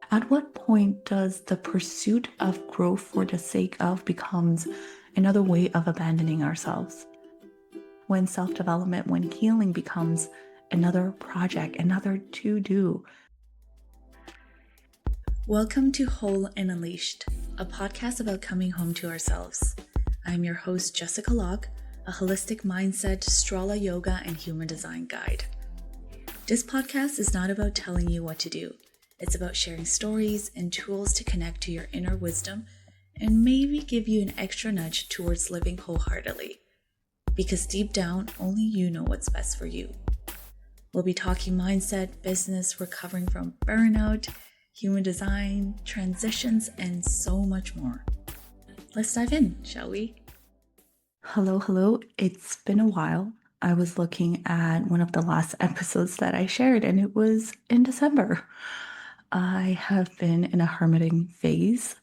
At what point does the pursuit of growth for the sake of becomes another way of abandoning ourselves? When self-development, when healing becomes another project, another to-do. Welcome to Whole and Unleashed, a podcast about coming home to ourselves. I'm your host, Jessica Locke, a holistic mindset, Strala yoga, and human design guide. This podcast is not about telling you what to do. It's about sharing stories and tools to connect to your inner wisdom and maybe give you an extra nudge towards living wholeheartedly. Because deep down, only you know what's best for you. We'll be talking mindset, business, recovering from burnout, human design, transitions, and so much more. Let's dive in, shall we? Hello. It's been a while. I was looking at one of the last episodes that I shared, and it was in December. I have been in a hermiting phase.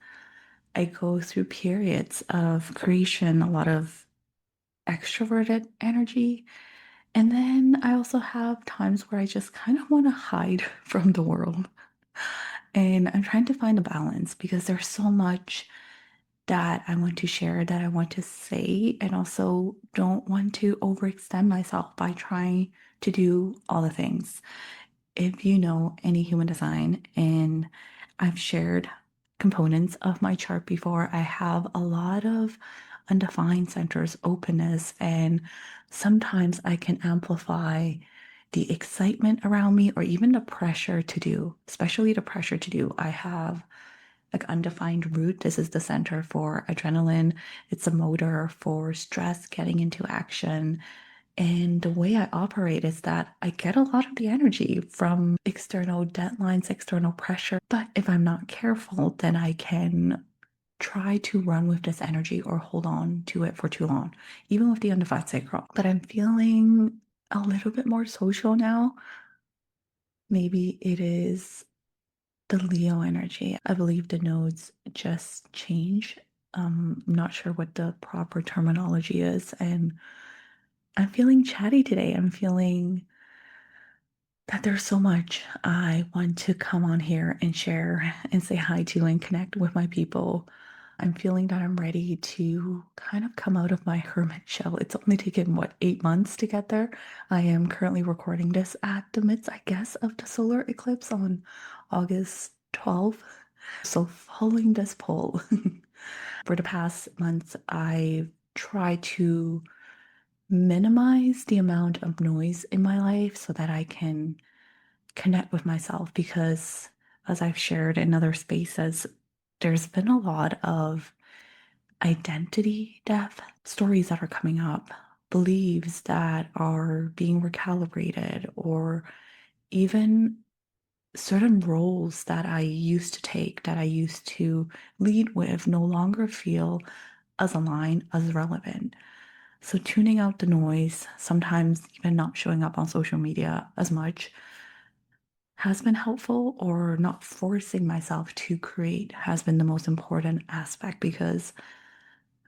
I go through periods of creation, a lot of extroverted energy. And then I also have times where I just kind of want to hide from the world. And I'm trying to find a balance because there's so much that I want to share, that I want to say, and also don't want to overextend myself by trying to do all the things. If you know any human design, and I've shared components of my chart before, I have a lot of undefined centers, openness, and sometimes I can amplify the excitement around me or even the pressure to do, especially the pressure to do. I have like undefined root. This is the center for adrenaline. It's a motor for stress, getting into action. And the way I operate is that I get a lot of the energy from external deadlines, external pressure. But if I'm not careful, then I can try to run with this energy or hold on to it for too long, even with the undefined sacral. But I'm feeling a little bit more social now. Maybe it is the Leo energy. I believe the nodes just change. I'm not sure what the proper terminology is. And I'm feeling chatty today. I'm feeling that there's so much I want to come on here and share and say hi to and connect with my people. I'm feeling that I'm ready to kind of come out of my hermit shell. It's only taken, 8 months to get there. I am currently recording this at the midst, I guess, of the solar eclipse on August 12th. So, following this poll, for the past months, I've tried to minimize the amount of noise in my life so that I can connect with myself because, as I've shared in other spaces, there's been a lot of identity death stories that are coming up, beliefs that are being recalibrated, or even certain roles that I used to take, that I used to lead with, no longer feel as aligned, as relevant. So, tuning out the noise, sometimes even not showing up on social media as much, has been helpful, or not forcing myself to create has been the most important aspect because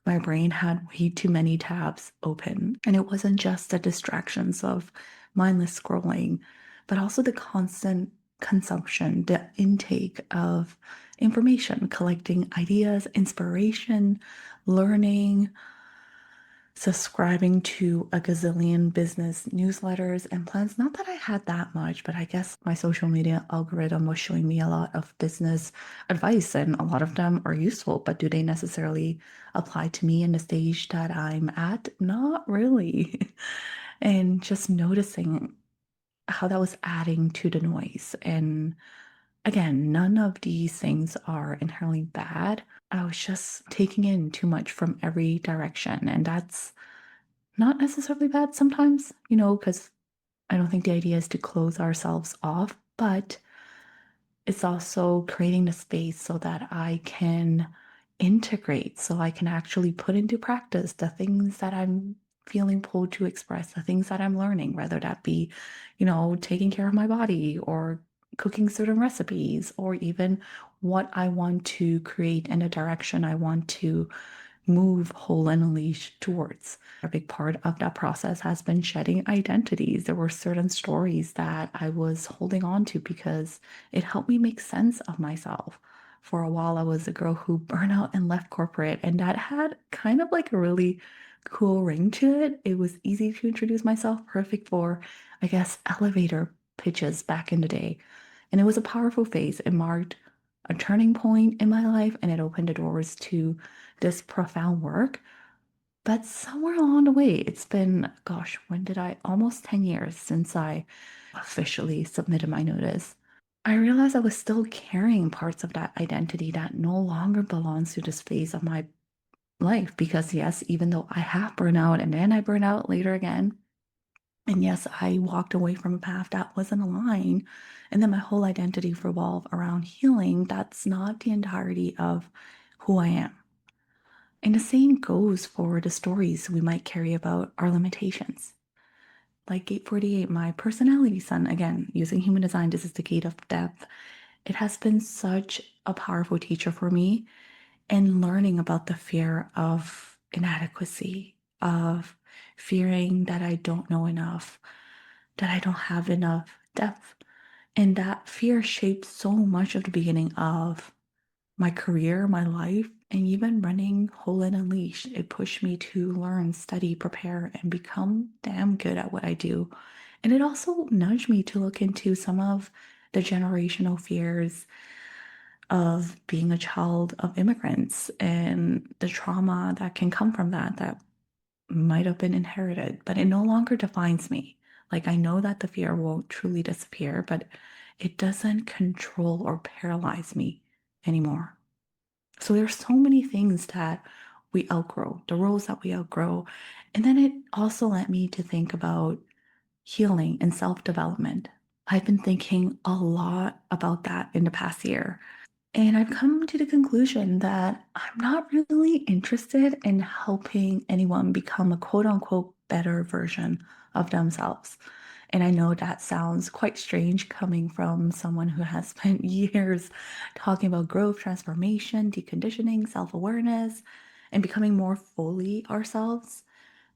my brain had way too many tabs open. And it wasn't just the distractions of mindless scrolling, but also the constant consumption, the intake of information, collecting ideas, inspiration, learning, subscribing to a gazillion business newsletters and plans. Not that I had that much, but I guess my social media algorithm was showing me a lot of business advice, and a lot of them are useful, but do they necessarily apply to me in the stage that I'm at? Not really. And just noticing how that was adding to the noise. And again, none of these things are inherently bad. I was just taking in too much from every direction. And that's not necessarily bad sometimes, because I don't think the idea is to close ourselves off, but it's also creating the space so that I can integrate, so I can actually put into practice the things that I'm feeling pulled to express, the things that I'm learning, whether that be, taking care of my body or cooking certain recipes, or even what I want to create and the direction I want to move whole and unleashed towards. A big part of that process has been shedding identities. There were certain stories that I was holding on to because it helped me make sense of myself. For a while, I was a girl who burned out and left corporate, and that had kind of like a really cool ring to it. It was easy to introduce myself, perfect for, I guess, elevator pitches back in the day. And it was a powerful phase. It marked a turning point in my life and it opened the doors to this profound work. But somewhere along the way, it's been, gosh, when did I? Almost 10 years since I officially submitted my notice. I realized I was still carrying parts of that identity that no longer belongs to this phase of my life. Because, yes, even though I have burnout and then I burn out later again, and yes, I walked away from a path that wasn't aligned, and then my whole identity revolved around healing, that's not the entirety of who I am. And the same goes for the stories we might carry about our limitations. Like Gate 48, my personality son, again, using human design, this is the gate of depth. It has been such a powerful teacher for me in learning about the fear of inadequacy, of fearing that I don't know enough, that I don't have enough depth. And that fear shaped so much of the beginning of my career, my life, and even running Whole and Unleashed. It pushed me to learn, study, prepare, and become damn good at what I do. And it also nudged me to look into some of the generational fears of being a child of immigrants and the trauma that can come from that, that might have been inherited, but it no longer defines me. Like, I know that the fear won't truly disappear, but it doesn't control or paralyze me anymore. So there's so many things that we outgrow, the roles that we outgrow. And then it also led me to think about healing and self-development. I've been thinking a lot about that in the past year. And I've come to the conclusion that I'm not really interested in helping anyone become a quote unquote better version of themselves. And I know that sounds quite strange coming from someone who has spent years talking about growth, transformation, deconditioning, self awareness, and becoming more fully ourselves.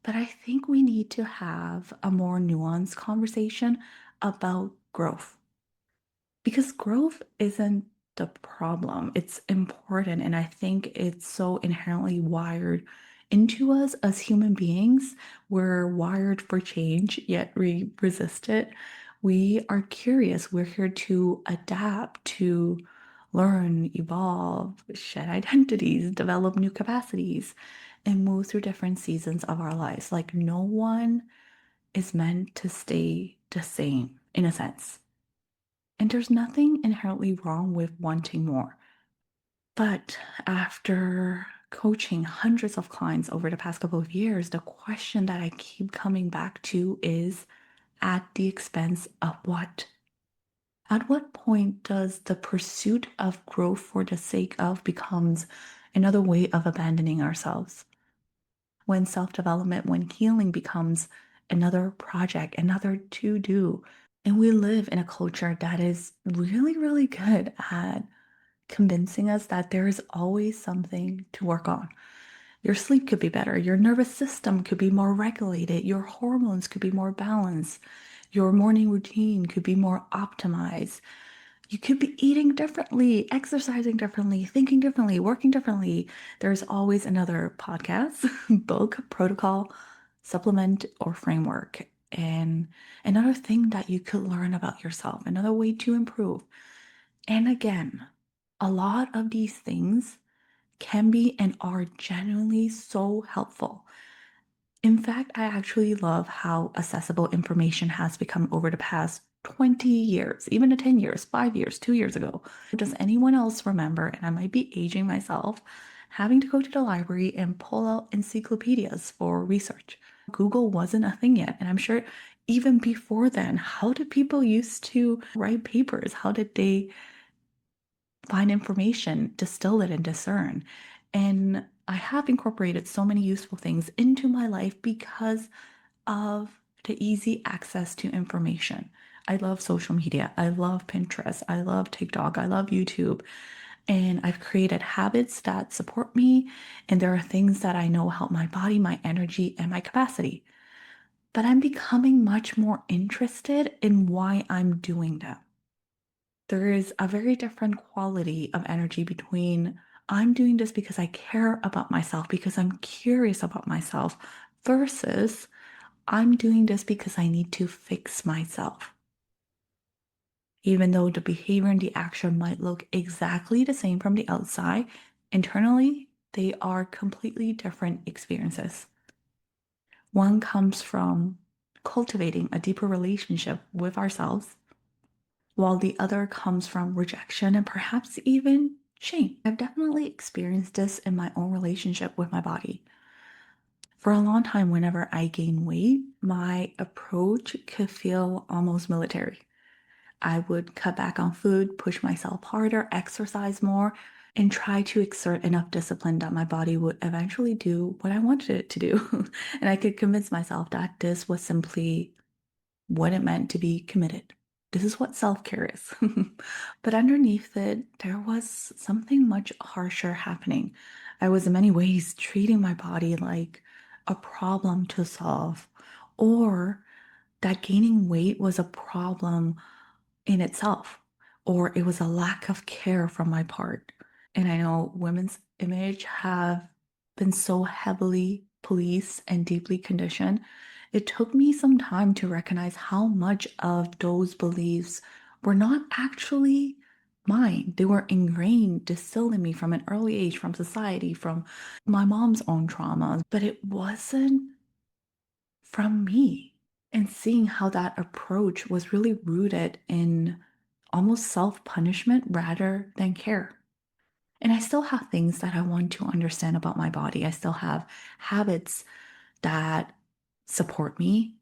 But I think we need to have a more nuanced conversation about growth. Because growth isn't the problem. It's important. And I think it's so inherently wired into us as human beings. We're wired for change, yet we resist it. We are curious. We're here to adapt, to learn, evolve, shed identities, develop new capacities, and move through different seasons of our lives. Like, no one is meant to stay the same in a sense. And there's nothing inherently wrong with wanting more. But after coaching hundreds of clients over the past couple of years, the question that I keep coming back to is, at the expense of what? At what point does the pursuit of growth for the sake of becomes another way of abandoning ourselves? When self-development, when healing becomes another project, another to do. And we live in a culture that is really, really good at convincing us that there is always something to work on. Your sleep could be better, your nervous system could be more regulated, your hormones could be more balanced, your morning routine could be more optimized. You could be eating differently, exercising differently, thinking differently, working differently. There's always another podcast, book, protocol, supplement, or framework. And another thing that you could learn about yourself, another way to improve. And again, a lot of these things can be and are genuinely so helpful. In fact, I actually love how accessible information has become over the past 20 years, even the 10 years, 5 years, 2 years ago. Does anyone else remember, and I might be aging myself, having to go to the library and pull out encyclopedias for research? Google wasn't a thing yet. And I'm sure even before then, how did people used to write papers? How did they find information, distill it, and discern? And I have incorporated so many useful things into my life because of the easy access to information. I love social media. I love Pinterest. I love TikTok. I love YouTube. And I've created habits that support me. And there are things that I know help my body, my energy, and my capacity. But I'm becoming much more interested in why I'm doing them. There is a very different quality of energy between I'm doing this because I care about myself, because I'm curious about myself, versus I'm doing this because I need to fix myself. Even though the behavior and the action might look exactly the same from the outside, internally, they are completely different experiences. One comes from cultivating a deeper relationship with ourselves, while the other comes from rejection and perhaps even shame. I've definitely experienced this in my own relationship with my body. For a long time, whenever I gain weight, my approach could feel almost military. I would cut back on food, push myself harder, exercise more, and try to exert enough discipline that my body would eventually do what I wanted it to do. And I could convince myself that this was simply what it meant to be committed. This is what self care is. But underneath it, there was something much harsher happening. I was, in many ways, treating my body like a problem to solve, or that gaining weight was a problem in itself, or it was a lack of care from my part. And I know women's image have been so heavily policed and deeply conditioned. It took me some time to recognize how much of those beliefs were not actually mine. They were ingrained, distilled in me from an early age, from society, from my mom's own traumas, but it wasn't from me. And seeing how that approach was really rooted in almost self punishment rather than care. And I still have things that I want to understand about my body. I still have habits that support me.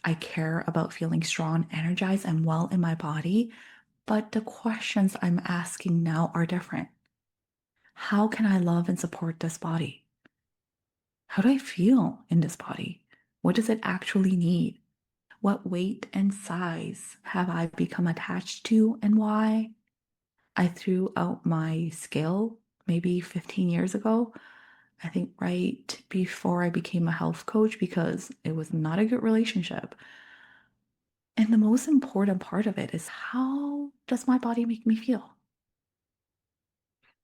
I care about feeling strong, energized, and well in my body. But the questions I'm asking now are different. How can I love and support this body? How do I feel in this body? What does it actually need? What weight and size have I become attached to and why? I threw out my scale maybe 15 years ago. I think right before I became a health coach because it was not a good relationship. And the most important part of it is, how does my body make me feel?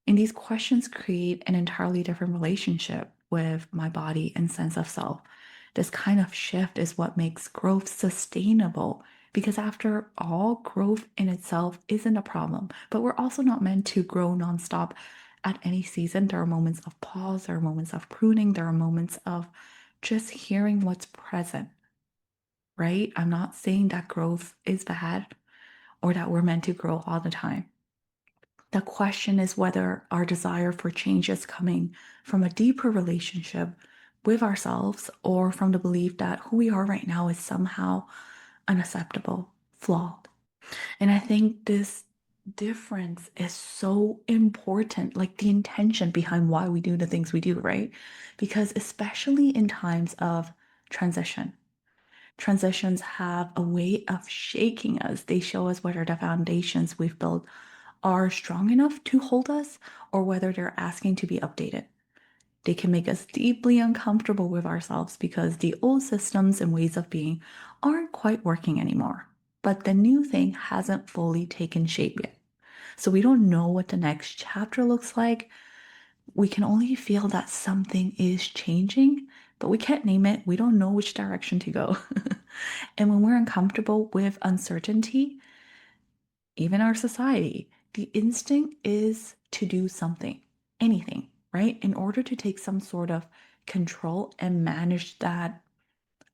And these questions create an entirely different relationship with my body and sense of self. This kind of shift is what makes growth sustainable, because after all, growth in itself isn't a problem, but we're also not meant to grow nonstop at any season. There are moments of pause, there are moments of pruning, there are moments of just hearing what's present, right? I'm not saying that growth is bad or that we're meant to grow all the time. The question is whether our desire for change is coming from a deeper relationship with ourselves, or from the belief that who we are right now is somehow unacceptable, flawed. And I think this difference is so important, like the intention behind why we do the things we do, right? Because especially in times of transition, transitions have a way of shaking us. They show us whether the foundations we've built are strong enough to hold us, or whether they're asking to be updated. They can make us deeply uncomfortable with ourselves because the old systems and ways of being aren't quite working anymore. But the new thing hasn't fully taken shape yet. So we don't know what the next chapter looks like. We can only feel that something is changing, but we can't name it. We don't know which direction to go. And when we're uncomfortable with uncertainty, even our society, the instinct is to do something, anything, right? In order to take some sort of control and manage that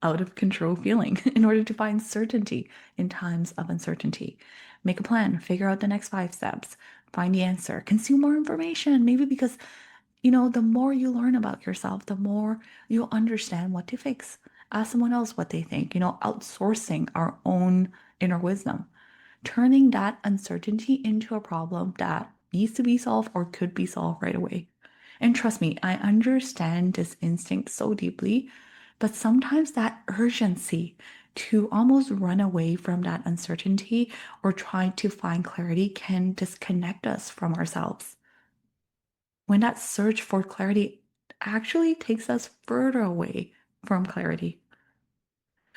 out of control feeling, in order to find certainty in times of uncertainty. Make a plan, figure out the next 5 steps, find the answer, consume more information, maybe because, the more you learn about yourself, the more you'll understand what to fix. Ask someone else what they think, outsourcing our own inner wisdom, turning that uncertainty into a problem that needs to be solved or could be solved right away. And trust me, I understand this instinct so deeply, but sometimes that urgency to almost run away from that uncertainty or try to find clarity can disconnect us from ourselves. when that search for clarity actually takes us further away from clarity.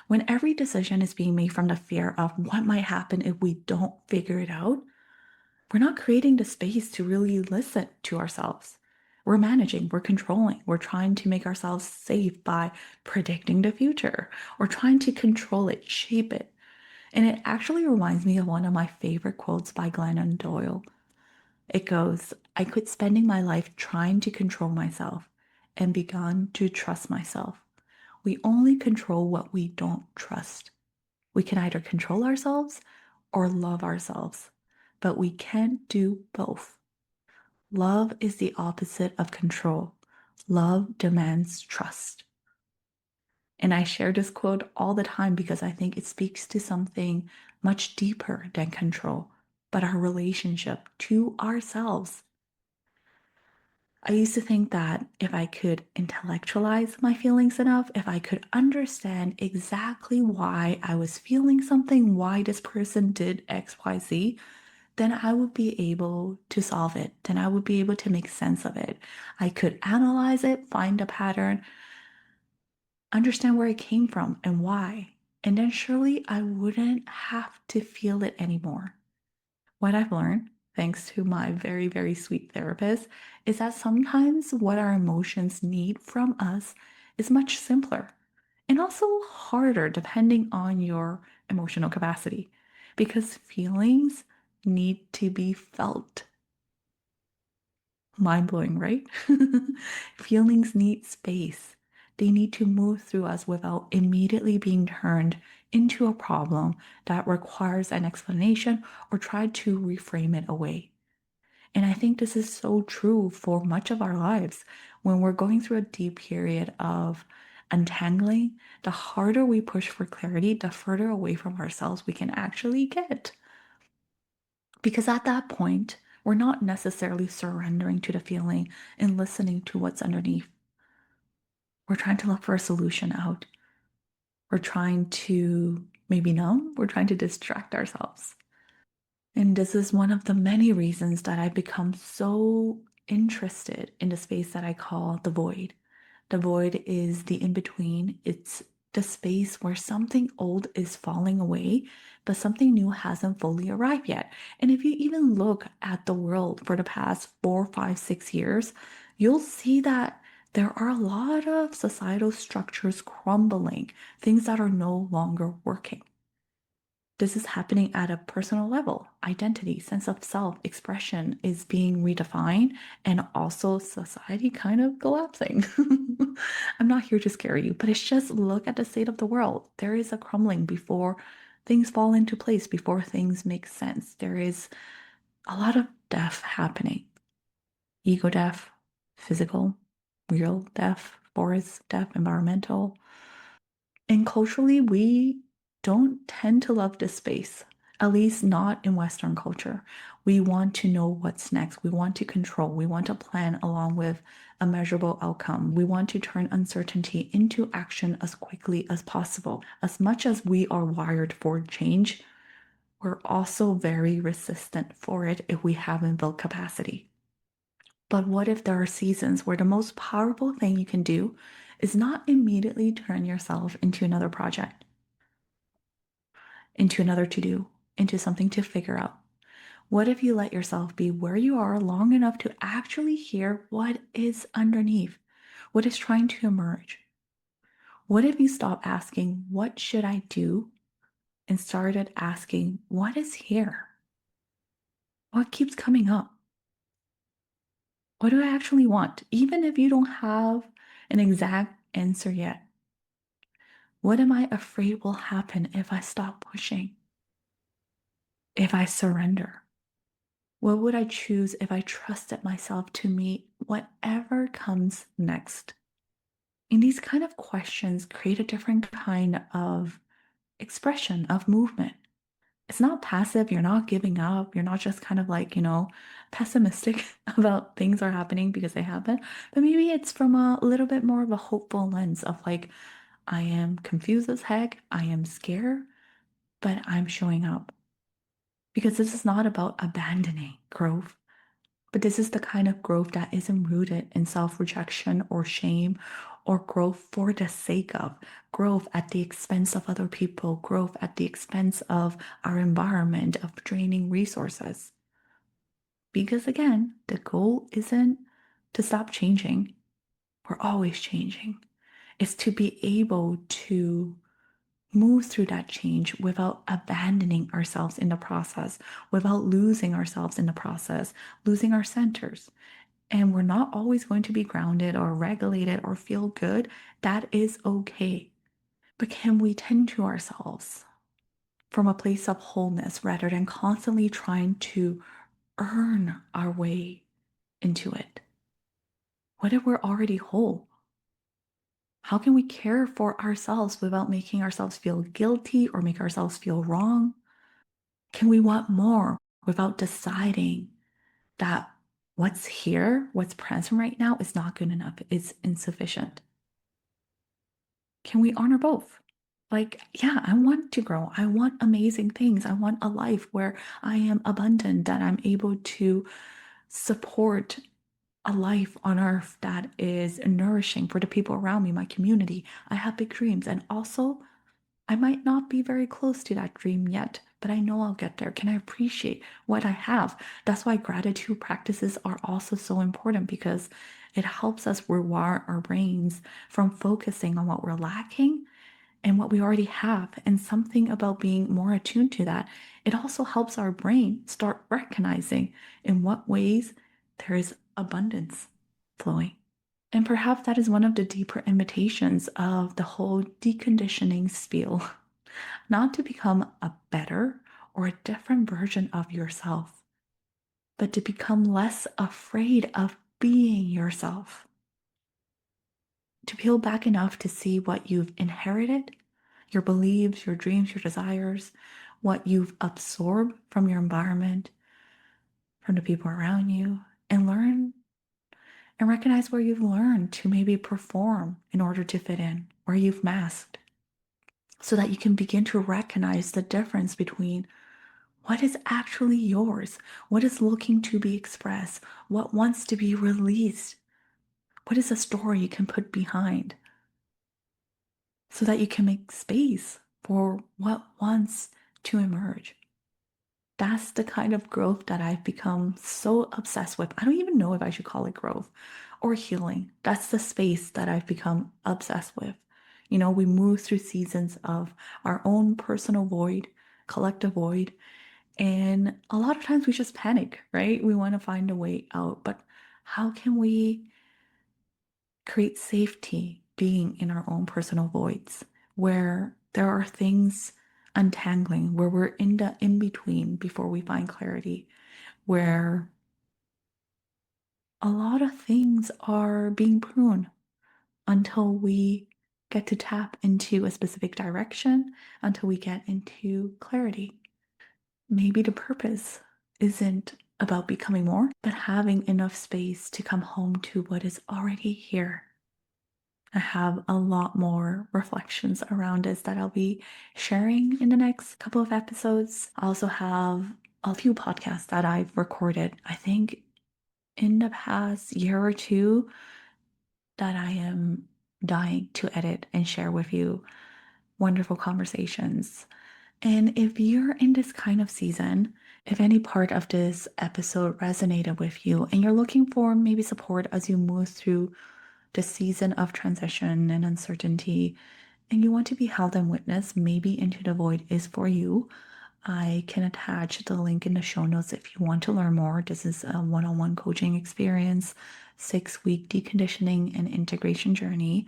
When every decision is being made from the fear of what might happen if we don't figure it out, we're not creating the space to really listen to ourselves. We're managing, we're controlling, we're trying to make ourselves safe by predicting the future or trying to control it, shape it. And it actually reminds me of one of my favorite quotes by Glennon Doyle. It goes, I quit spending my life trying to control myself and begun to trust myself. We only control what we don't trust. We can either control ourselves or love ourselves, but we can't do both. Love is the opposite of control. Love demands trust. And I share this quote all the time because I think it speaks to something much deeper than control, but our relationship to ourselves. I used to think that if I could intellectualize my feelings enough, if I could understand exactly why I was feeling something, why this person did XYZ, then I would be able to solve it. Then I would be able to make sense of it. I could analyze it, find a pattern, understand where it came from and why. And then surely I wouldn't have to feel it anymore. What I've learned, thanks to my very, very sweet therapist, is that sometimes what our emotions need from us is much simpler and also harder depending on your emotional capacity because feelings need to be felt. Mind blowing, right? Feelings need space. They need to move through us without immediately being turned into a problem that requires an explanation or try to reframe it away. And I think this is so true for much of our lives. When we're going through a deep period of untangling, the harder we push for clarity, the further away from ourselves we can actually get. Because at that point, we're not necessarily surrendering to the feeling and listening to what's underneath. We're trying to look for a solution out. We're trying to maybe numb, we're trying to distract ourselves. And this is one of the many reasons that I've become so interested in the space that I call the void. The void is the in between. It's the space where something old is falling away, but something new hasn't fully arrived yet. And if you even look at the world for the past 4, 5, 6 years, you'll see that there are a lot of societal structures crumbling, things that are no longer working. This is happening at a personal level. Identity, sense of self, expression is being redefined, and also society kind of collapsing. I'm not here to scare you, but it's just look at the state of the world. There is a crumbling before things fall into place, before things make sense. There is a lot of death happening, ego death, physical, real death, forest death, environmental. And culturally, we don't tend to love this space, at least not in Western culture. We want to know what's next. We want to control. We want to plan along with a measurable outcome. We want to turn uncertainty into action as quickly as possible. As much as we are wired for change, we're also very resistant for it if we haven't built capacity. But what if there are seasons where the most powerful thing you can do is not immediately turn yourself into another project, into another to do, into something to figure out? What if you let yourself be where you are long enough to actually hear what is underneath, what is trying to emerge? What if you stop asking, what should I do? And started asking, what is here? What keeps coming up? What do I actually want? Even if you don't have an exact answer yet. What am I afraid will happen if I stop pushing? If I surrender? What would I choose if I trusted myself to meet whatever comes next? And these kind of questions create a different kind of expression, of movement. It's not passive, you're not giving up, you're not just kind of like, pessimistic about things are happening because they happen, but maybe it's from a little bit more of a hopeful lens of like, I am confused as heck, I am scared, but I'm showing up. Because this is not about abandoning growth. But this is the kind of growth that isn't rooted in self rejection or shame or growth for the sake of growth at the expense of other people, growth at the expense of our environment, of draining resources. Because again, the goal isn't to stop changing, we're always changing. It's to be able to move through that change without abandoning ourselves in the process, without losing ourselves in the process, losing our centers. And we're not always going to be grounded or regulated or feel good. That is okay. But can we tend to ourselves from a place of wholeness rather than constantly trying to earn our way into it? What if we're already whole? How can we care for ourselves without making ourselves feel guilty or make ourselves feel wrong? Can we want more without deciding that what's here, what's present right now is not good enough, it's insufficient? Can we honor both? Like, yeah, I want to grow. I want amazing things. I want a life where I am abundant, that I'm able to support a life on earth that is nourishing for the people around me, my community. I have big dreams. And also, I might not be very close to that dream yet, but I know I'll get there. Can I appreciate what I have? That's why gratitude practices are also so important because it helps us rewire our brains from focusing on what we're lacking and what we already have. And something about being more attuned to that, it also helps our brain start recognizing in what ways there is abundance flowing. And perhaps that is one of the deeper invitations of the whole deconditioning spiel, not to become a better or a different version of yourself, but to become less afraid of being yourself, to peel back enough to see what you've inherited, your beliefs, your dreams, your desires, what you've absorbed from your environment, from the people around you, and learn and recognize where you've learned to maybe perform in order to fit in, where you've masked, so that you can begin to recognize the difference between what is actually yours, what is looking to be expressed, what wants to be released, what is a story you can put behind, so that you can make space for what wants to emerge. That's the kind of growth that I've become so obsessed with. I don't even know if I should call it growth or healing. That's the space that I've become obsessed with. You know, we move through seasons of our own personal void, collective void, and a lot of times we just panic, right? We want to find a way out. But how can we create safety being in our own personal voids where there are things untangling, where we're in the in between before we find clarity, where a lot of things are being pruned until we get to tap into a specific direction, until we get into clarity. Maybe the purpose isn't about becoming more, but having enough space to come home to what is already here. I have a lot more reflections around this that I'll be sharing in the next couple of episodes. I also have a few podcasts that I've recorded, I think in the past year or two, that I am dying to edit and share with you. Wonderful conversations. And if you're in this kind of season, if any part of this episode resonated with you and you're looking for maybe support as you move through the season of transition and uncertainty, and you want to be held and witnessed, maybe Into the Void is for you. I can attach the link in the show notes if you want to learn more. This is a one-on-one coaching experience, 6-week deconditioning and integration journey.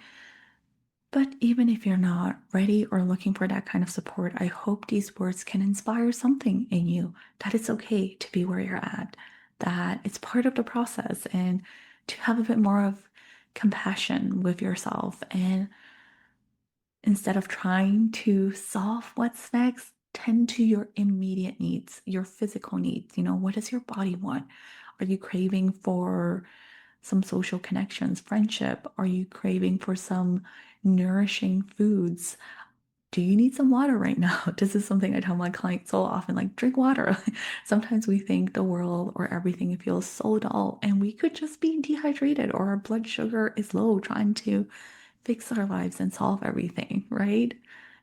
But even if you're not ready or looking for that kind of support, I hope these words can inspire something in you, that it's okay to be where you're at, that it's part of the process, and to have a bit more of compassion with yourself. And instead of trying to solve what's next, tend to your immediate needs, your physical needs. You know, what does your body want? Are you craving for some social connections, friendship? Are you craving for some nourishing foods? Do you need some water right now? This is something I tell my clients so often, like, drink water. Sometimes we think the world or everything feels so dull, and we could just be dehydrated or our blood sugar is low trying to fix our lives and solve everything, right?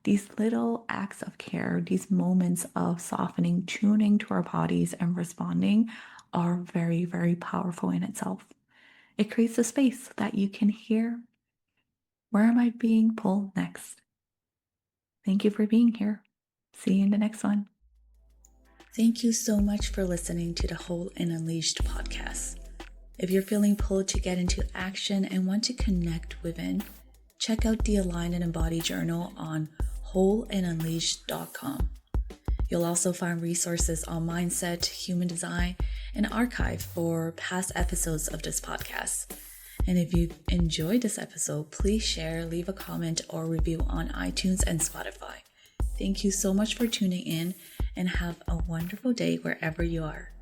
These little acts of care, these moments of softening, tuning to our bodies and responding are very, very powerful in itself. It creates a space that you can hear, where am I being pulled next? Thank you for being here. See you in the next one. Thank you so much for listening to the Whole and Unleashed podcast. If you're feeling pulled to get into action and want to connect within, check out the Align and Embody journal on wholeandunleashed.com. You'll also find resources on mindset, human design, and archive for past episodes of this podcast. And if you enjoyed this episode, please share, leave a comment or review on iTunes and Spotify. Thank you so much for tuning in and have a wonderful day wherever you are.